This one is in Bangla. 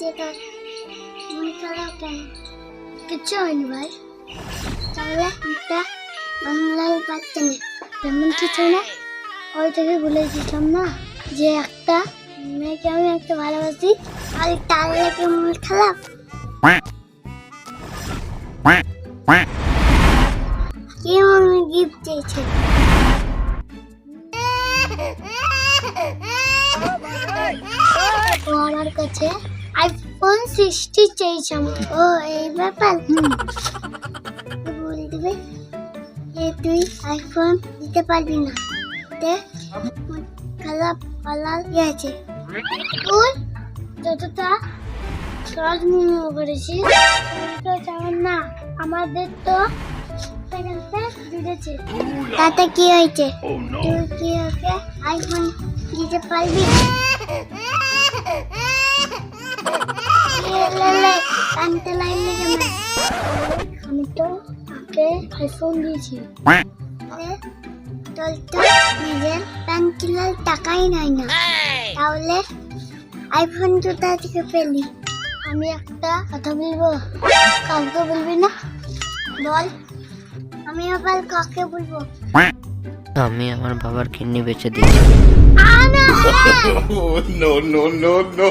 হয়েছে তোর? মন খারাপ কেন? কিচ্ছু হয়নি ভাই। তাহলে একটা বাংলার বাচ্চা নেই তেমন কিছু না। ওই থেকে ভুলে দিতাম না যে একটা মেয়েকে আমি একটা ভালোবাসি আর তার লেগে মন খারাপ। কি মনে গিফট দিয়েছে? ও আমার কাছে আইফোন 60 চাইছে। ও এই ব্যাপার। বলে দিবে যে তুই আইফোন দিতে পারবি না। দেখ খারাপ পালার গেছে। তুই যতটা সহজ মনে করেছিস তো তেমন না। আমাদের তো দিয়েছে, তাতে কি হয়েছে? তুই কি ওকে আইফোন দিতে পারবি? আমি তো ওকে আইফোন দিয়েছি। তোর তো নিজের প্যান্ট কেনার টাকাই নাই না, তাহলে আইফোন কোথা থেকে পেলি? আমি একটা কথা বলবো, কাউকে বলবি না? বল। আমি আবার কাকে বলবো? আমি আমার বাবার কিডনি বেচে দিই। No, no, no, no.